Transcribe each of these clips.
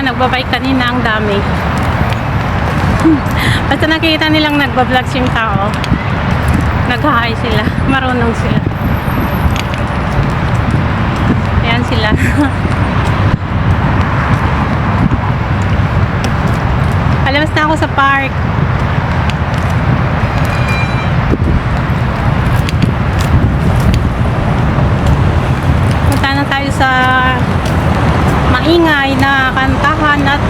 mga nagbabike kanina, ang dami. Basta nakikita nilang nagbablog yung tao, nag-hi sila, marunong sila. Ayan sila. Palabas na ako sa park. Punta na tayo sa maingay na kantahan at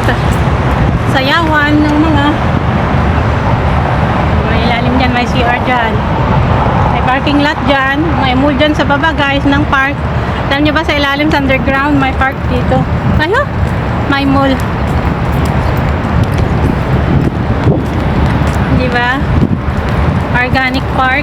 sayawan ng mga may ilalim dyan, may CR dyan, may parking lot dyan, may mall dyan sa baba guys ng park. Alam nyo ba sa ilalim sa underground may park dito, ayo may mall, di ba? Organic park.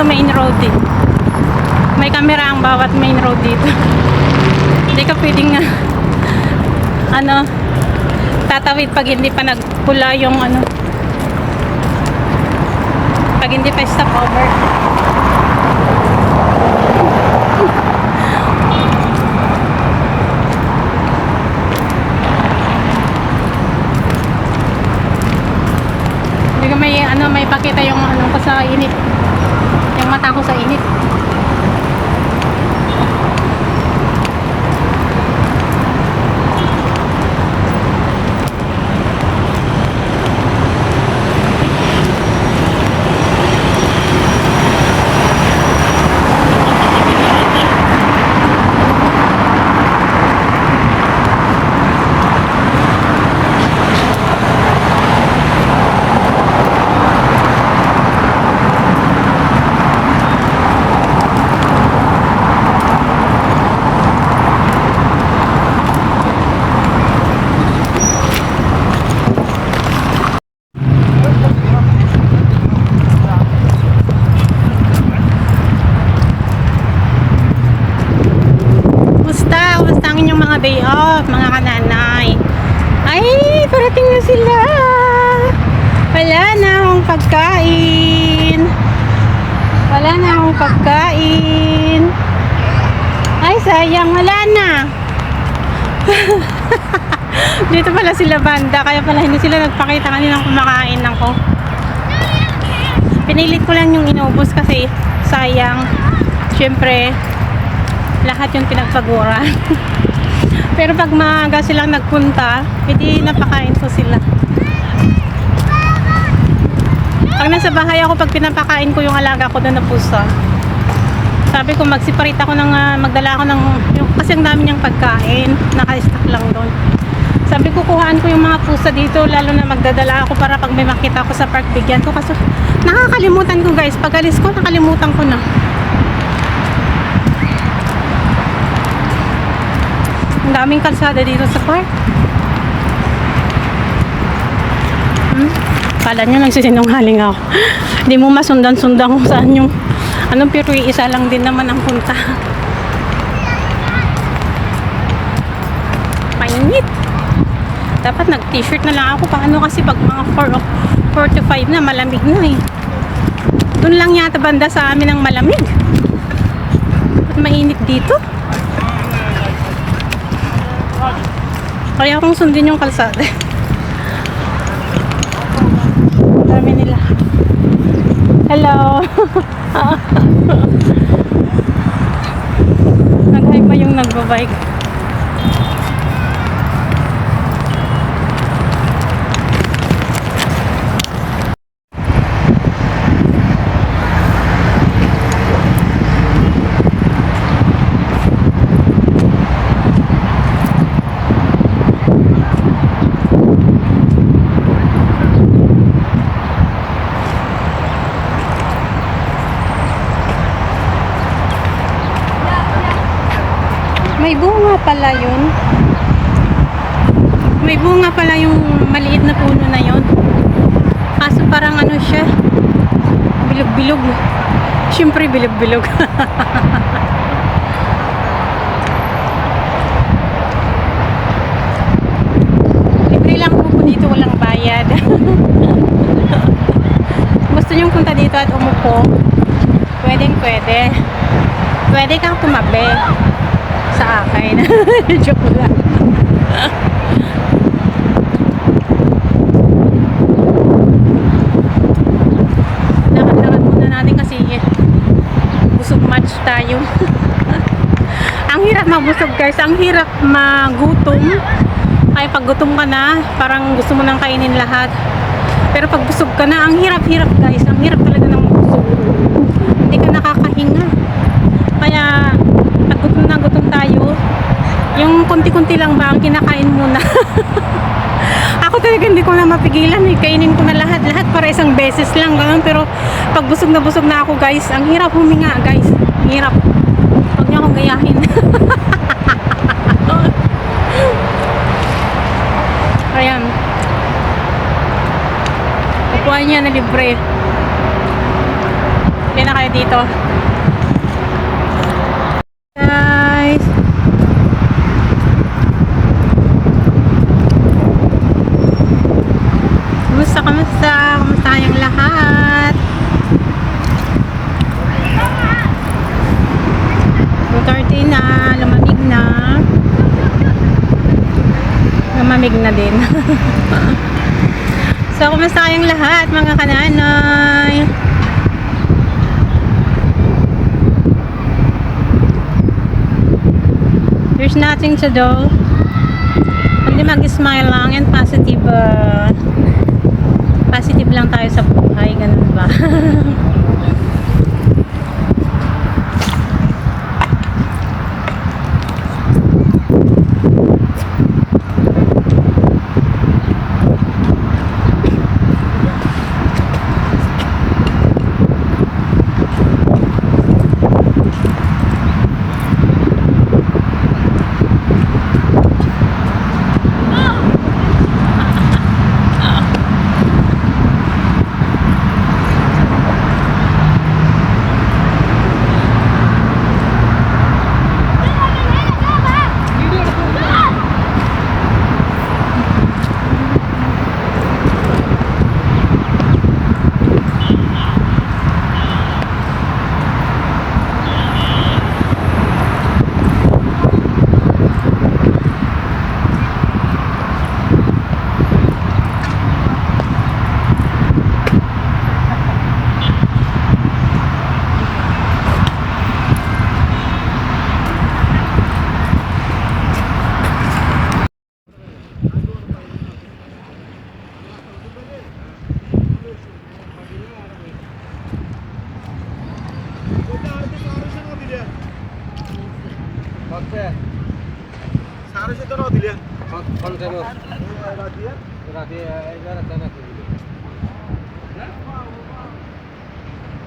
Main road din. May camera ang bawat main road dito. Hindi ka pwedeng tatawid pag hindi pa nagpula yung pag hindi pa stop over. Hindi ka may pakita yung ko sa init. Yung mata ko sa init. Day off, mga kananay. Ay, parating na sila. Wala na akong pagkain. Wala na akong pagkain. Ay, sayang. Wala na. Dito pala sila banda. Kaya pala hindi sila nagpakita kaninang kumakain ako. Pinilit ko lang yung inubos kasi sayang. Siyempre, lahat yung pinagpaguran. Pero pag maaga silang nagpunta, hindi napakain ko sila. Pag nasa bahay ako, pag pinapakain ko yung alaga ko doon na pusa, sabi ko magsiparate ako magdala ako ng kasi ang dami niyang pagkain, naka-stock lang doon. Sabi ko kuhaan ko yung mga pusa dito, lalo na magdadala ako para pag may makita ko sa park, bigyan ko. Kasi nakakalimutan ko guys, pag alis ko nakalimutan ko na. Ang daming kalsada dito sa park. Kala nyo nagsisinungaling ako. Hindi mo masundan-sundan kung saan yung pero isa lang din naman ang punta. Mainit. Dapat nag-t-shirt na lang ako. Paano kasi pag mga 4 to 5 na malamig na eh. Doon lang yata banda sa amin ang malamig. At mainit dito. Kaya akong sundin yung kalsada. Dami nila. Hello. Nag-hike pa yung nagbabike. May bunga pala yun. May bunga pala yung maliit na puno na yun. Kaso parang siya, bilog-bilog. Siyempre bilog-bilog. pwede. Pwede kang tumabi sa akin. Joke lang. Lakad-lakad muna natin kasi busog match tayo. Ang hirap mabusog guys, ang hirap magutom. Ay pag gutom ka na, parang gusto mo nang kainin lahat. Pero pag busog ka na, ang hirap-hirap guys. Ang hirap talaga ng busog. Hindi ka nakakahinga. Kaya pag gutom tayo, yung konti-konti lang ba ang kinakain muna. Ako talaga hindi ko na mapigilan eh. Kainin ko na lahat para isang beses lang ganun. Pero pag busog na ako guys, ang hirap huminga guys. Ang hirap. Huwag niyo akong gayahin. Ayan. Upuan niya na libre. Kaya na kayo dito. Guys. Kamusta kayong lahat? 2:30 na, lumamig na din. So, kumusta kayong lahat mga kananay? There's nothing to do. Kundi mag-smile lang and positive lang tayo sa buhay, ganun ba?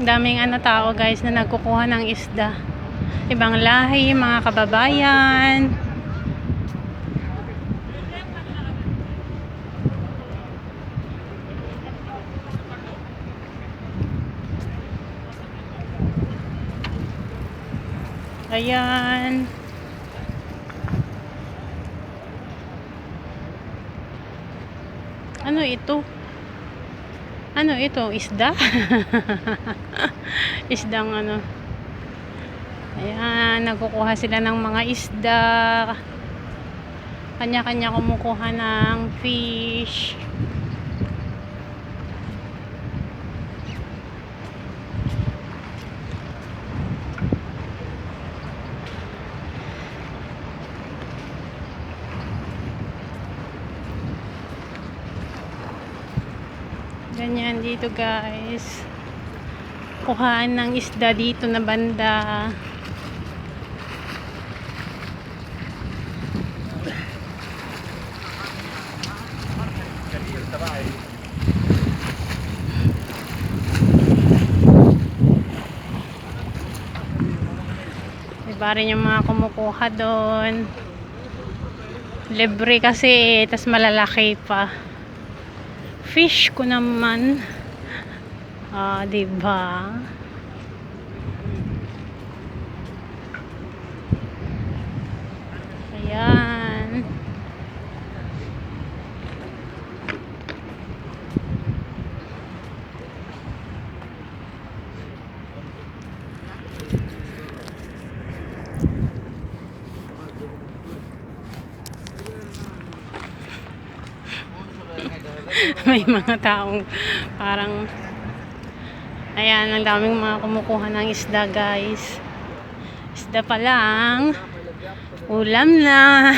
Daming tao guys na nagkukuha ng isda. Ibang lahi, mga kababayan. Ayan. Ano ito? Ano ito? Isda? Isdang ano. Ayan, nagkukuha sila ng mga isda. Kanya-kanya kumukuha ng fish. Ganyan dito guys. Kuhaan ng isda dito na banda. Iba rin yung mga kumukuha doon. Libre kasi, tas malalaki pa. Fish ko naman. Diba? Ayan. May mga taong parang, ayan, ang daming mga kumukuha ng isda, guys. Isda pa lang, ulam na.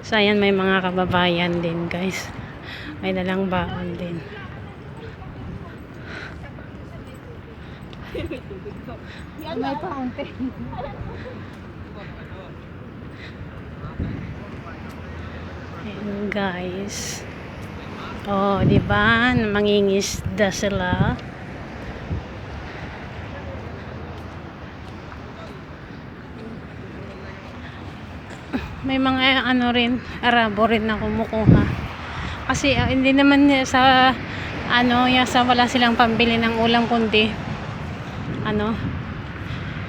So, ayan, may mga kababayan din, guys. May dalang baon din. May fountain. Ayan, guys. Oh, di ba? Mangingisda sila. May mga ano rin, Arabo rin na kumukuha. Kasi hindi naman sa ano, sa wala silang pambili ng ulam kundi ano,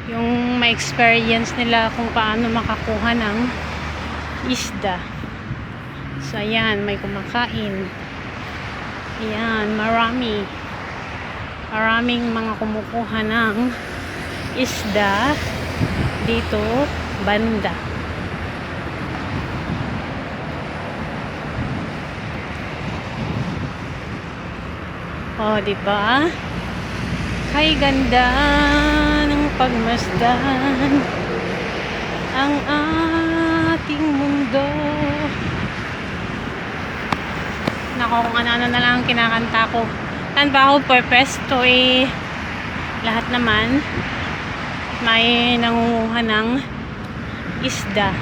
yung ma-experience nila kung paano makakuha ng isda. So ayan, may kumakain. Ayan, maraming mga kumukuha ng isda dito banda. Oh, di ba? Kay ganda ng pagmasdan ang ating mundo. Nako, kung ano-ano na lang ang kinakanta ko. Tan ba ako purpose to lahat naman may nangunguha ng isda.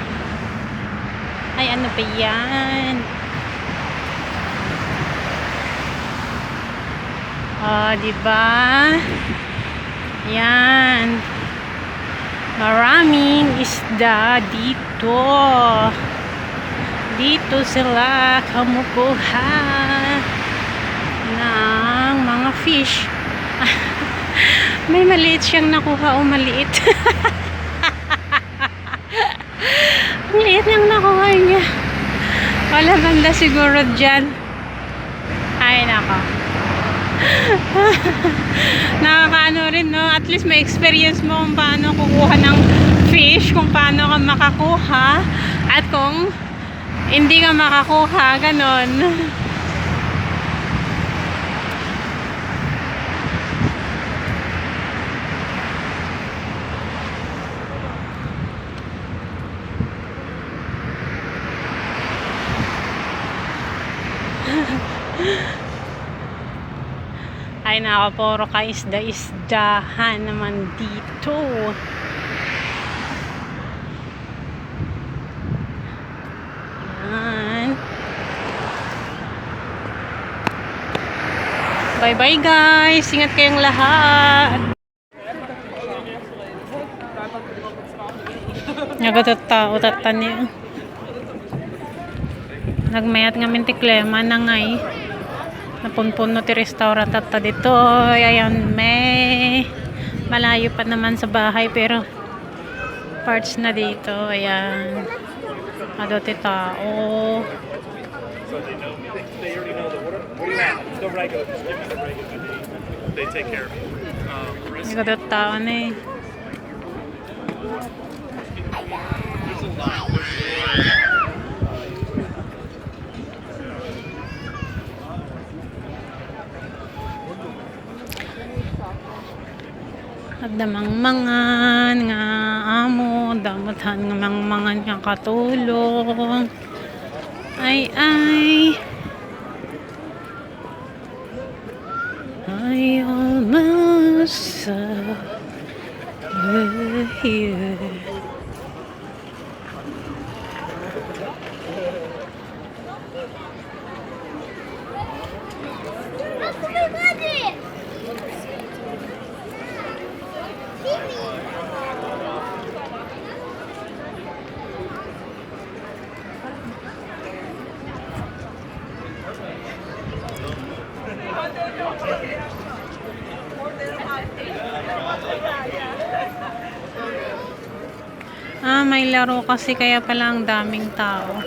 Ay, ano pa yan? Oh, diba? Yan. Maraming isda dito. Dito sila kumukuha ng mga fish. May maliit siyang nakuha o maliit. Ang liit niyang nakuha niya. Wala banda siguro dyan. Ay, nako. Nakakaano rin, no? At least may experience mo kung paano kukuha ng fish, kung paano ka makakuha, at kung hindi ka makakuha, ganon. Ay, nako, puro ka isda-isdahan naman dito. Yan. Bye-bye, guys. Ingat kayong lahat. Nagatatao tatan niya. Nagmayat nga mintiklema na ngay. Napunpun no ti restaurant at dito. Ayan, may malayo pa naman sa bahay pero parts na dito. Ayan, ado ti tao. They take care of it. Ado tao na eh. At damang-mangan nga amo, damutan nga mang-mangan nga katulong. Ay, almost here. May laro kasi kaya pala ang daming tao.